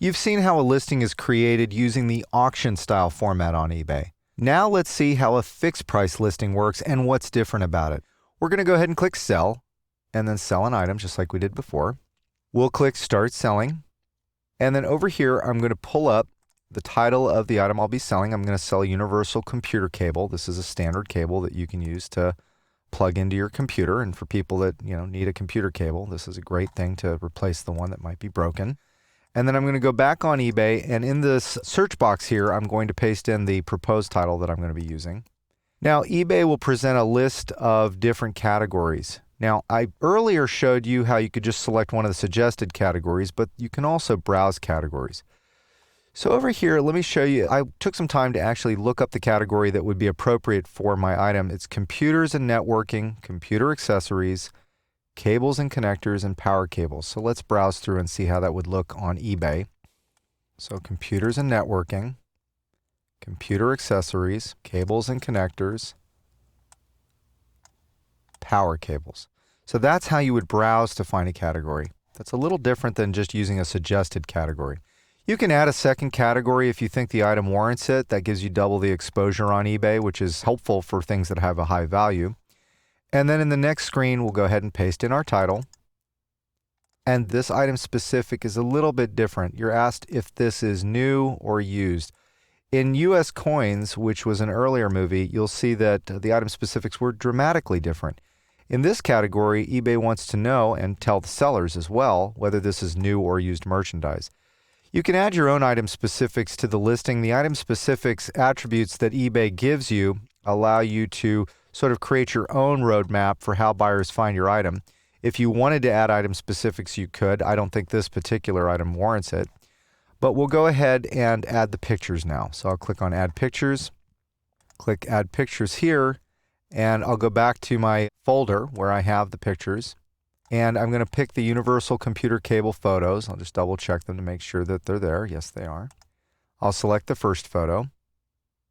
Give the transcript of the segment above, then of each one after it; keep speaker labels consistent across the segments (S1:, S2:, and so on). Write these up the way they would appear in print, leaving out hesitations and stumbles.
S1: You've seen how a listing is created using the auction style format on eBay. Now let's see how a fixed price listing works and what's different about it. We're going to go ahead and click sell and then sell an item just like we did before. We'll click start selling. And then over here, I'm going to pull up the title of the item I'll be selling. I'm going to sell a universal computer cable. This is a standard cable that you can use to plug into your computer. And for people that, need a computer cable, this is a great thing to replace the one that might be broken. And then I'm going to go back on eBay, and in this search box here, I'm going to paste in the proposed title that I'm going to be using. Now, eBay will present a list of different categories. Now, I earlier showed you how you could just select one of the suggested categories, but you can also browse categories. So over here, let me show you. I took some time to actually look up the category that would be appropriate for my item. It's computers and networking, computer accessories, cables and connectors, and power cables. So let's browse through and see how that would look on eBay. So computers and networking, computer accessories, cables and connectors, power cables. So that's how you would browse to find a category. That's a little different than just using a suggested category. You can add a second category if you think the item warrants it. That gives you double the exposure on eBay, which is helpful for things that have a high value. And then in the next screen, we'll go ahead and paste in our title. And this item specific is a little bit different. You're asked if this is new or used. In US Coins, which was an earlier movie, you'll see that the item specifics were dramatically different. In this category, eBay wants to know, and tell the sellers as well, whether this is new or used merchandise. You can add your own item specifics to the listing. The item specifics attributes that eBay gives you allow you to sort of create your own roadmap for how buyers find your item. If you wanted to add item specifics, you could. I don't think this particular item warrants it. But we'll go ahead and add the pictures now. So I'll click on Add Pictures, click Add Pictures here, and I'll go back to my folder where I have the pictures. And I'm going to pick the universal computer cable photos. I'll just double check them to make sure that they're there. Yes, they are. I'll select the first photo.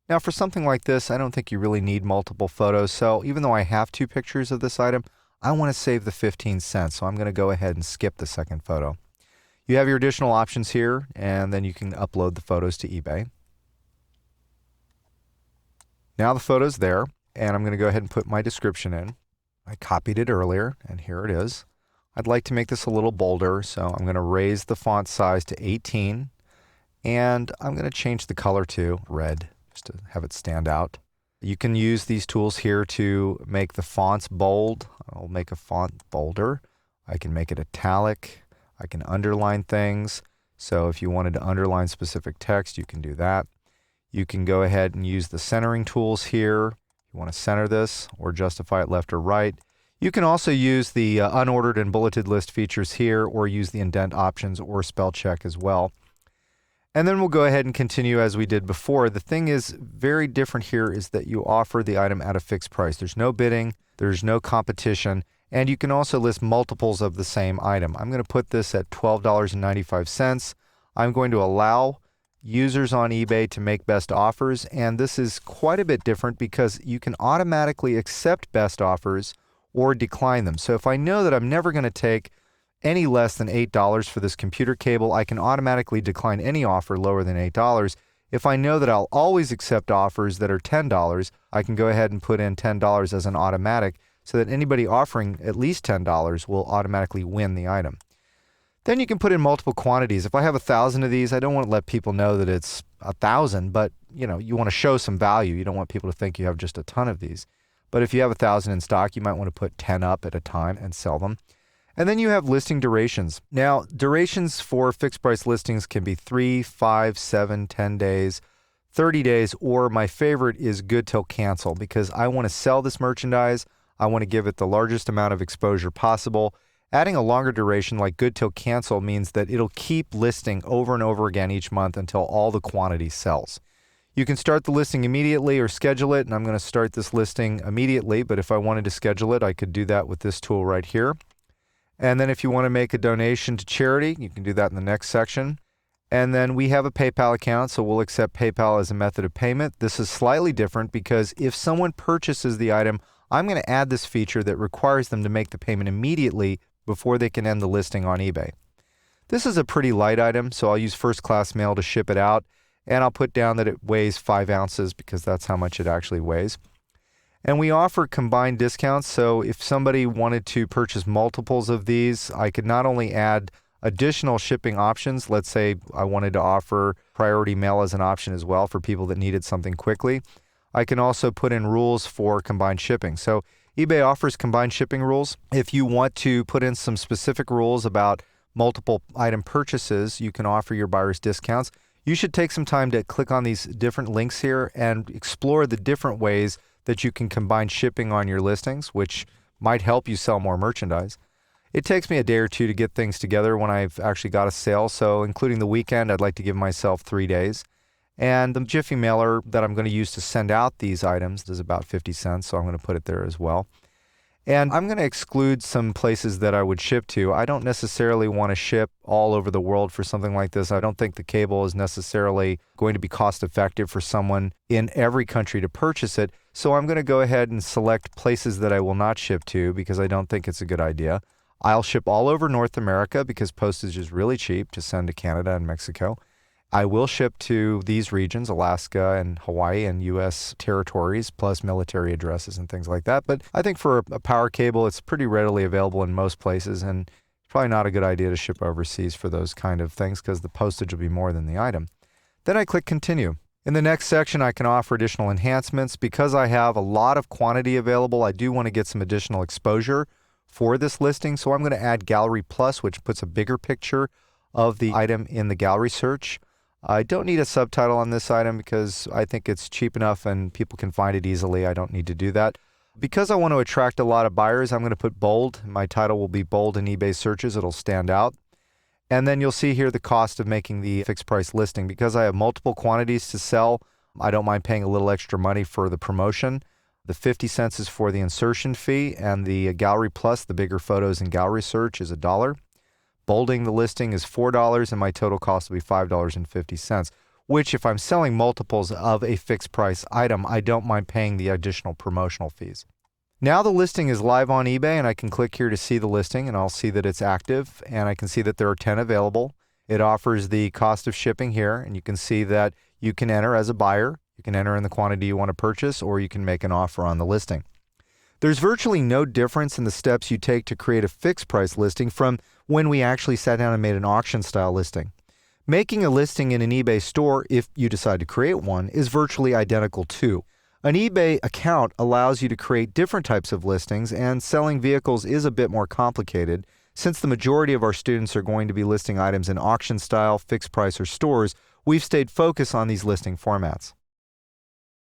S1: Now for something like this, I don't think you really need multiple photos. So even though I have two pictures of this item, I want to save the 15 cents. So I'm going to go ahead and skip the second photo. You have your additional options here, and then you can upload the photos to eBay. Now the photo's there, and I'm going to go ahead and put my description in. I copied it earlier, and here it is. I'd like to make this a little bolder, so I'm going to raise the font size to 18, and I'm going to change the color to red, just to have it stand out. You can use these tools here to make the fonts bold. I'll make a font bolder. I can make it italic. I can underline things. So if you wanted to underline specific text, you can do that. You can go ahead and use the centering tools here. You want to center this or justify it left or right. You can also use the unordered and bulleted list features here, or use the indent options or spell check as well. And then we'll go ahead and continue as we did before. The thing is very different here is that you offer the item at a fixed price. There's no bidding, there's no competition, and you can also list multiples of the same item. I'm going to put this at $12.95. I'm going to allow users on eBay to make best offers, and this is quite a bit different because you can automatically accept best offers or decline them. So if I know that I'm never going to take any less than $8 for this computer cable, I can automatically decline any offer lower than $8. If I know that I'll always accept offers that are $10, I can go ahead and put in $10 as an automatic so that anybody offering at least $10 will automatically win the item. Then you can put in multiple quantities. If I have 1,000 of these, I don't want to let people know that it's 1,000, but you want to show some value. You don't want people to think you have just a ton of these. But if you have 1,000 in stock, you might want to put 10 up at a time and sell them. And then you have listing durations. Now, durations for fixed price listings can be 3, 5, 7, 10 days, 30 days, or my favorite is good till cancel, because I want to sell this merchandise. I want to give it the largest amount of exposure possible. Adding a longer duration like good till cancel means that it'll keep listing over and over again each month until all the quantity sells. You can start the listing immediately or schedule it, and I'm going to start this listing immediately, but if I wanted to schedule it, I could do that with this tool right here. And then if you want to make a donation to charity, you can do that in the next section. And then we have a PayPal account, so we'll accept PayPal as a method of payment. This is slightly different because if someone purchases the item, I'm going to add this feature that requires them to make the payment immediately before they can end the listing on eBay. This is a pretty light item, so I'll use first class mail to ship it out, and I'll put down that it weighs 5 ounces because that's how much it actually weighs. And we offer combined discounts, so if somebody wanted to purchase multiples of these, I could not only add additional shipping options. Let's say I wanted to offer priority mail as an option as well for people that needed something quickly. I can also put in rules for combined shipping. So eBay offers combined shipping rules. If you want to put in some specific rules about multiple item purchases, you can offer your buyers discounts. You should take some time to click on these different links here and explore the different ways that you can combine shipping on your listings, which might help you sell more merchandise. It takes me a day or two to get things together when I've actually got a sale, so including the weekend, I'd like to give myself 3 days. And the Jiffy mailer that I'm going to use to send out these items is about 50 cents, so I'm going to put it there as well. And I'm going to exclude some places that I would ship to. I don't necessarily want to ship all over the world for something like this. I don't think the cable is necessarily going to be cost effective for someone in every country to purchase it. So I'm going to go ahead and select places that I will not ship to because I don't think it's a good idea. I'll ship all over North America because postage is really cheap to send to Canada and Mexico. I will ship to these regions, Alaska and Hawaii and U.S. territories, plus military addresses and things like that. But I think for a power cable, it's pretty readily available in most places, and it's probably not a good idea to ship overseas for those kind of things because the postage will be more than the item. Then I click Continue. In the next section, I can offer additional enhancements. Because I have a lot of quantity available, I do want to get some additional exposure for this listing. So I'm going to add Gallery Plus, which puts a bigger picture of the item in the gallery search. I don't need a subtitle on this item because I think it's cheap enough and people can find it easily. I don't need to do that. Because I want to attract a lot of buyers, I'm going to put bold. My title will be bold in eBay searches. It'll stand out. And then you'll see here the cost of making the fixed price listing. Because I have multiple quantities to sell, I don't mind paying a little extra money for the promotion. The 50 cents is for the insertion fee, and the Gallery Plus, the bigger photos in gallery search, is $1. Bolding the listing is $4, and my total cost will be $5.50, which if I'm selling multiples of a fixed price item, I don't mind paying the additional promotional fees. Now the listing is live on eBay, and I can click here to see the listing, and I'll see that it's active, and I can see that there are 10 available. It offers the cost of shipping here, and you can see that you can enter as a buyer. You can enter in the quantity you want to purchase, or you can make an offer on the listing. There's virtually no difference in the steps you take to create a fixed price listing from when we actually sat down and made an auction style listing. Making a listing in an eBay store, if you decide to create one, is virtually identical too. An eBay account allows you to create different types of listings, and selling vehicles is a bit more complicated. Since the majority of our students are going to be listing items in auction style, fixed price, or stores, we've stayed focused on these listing formats.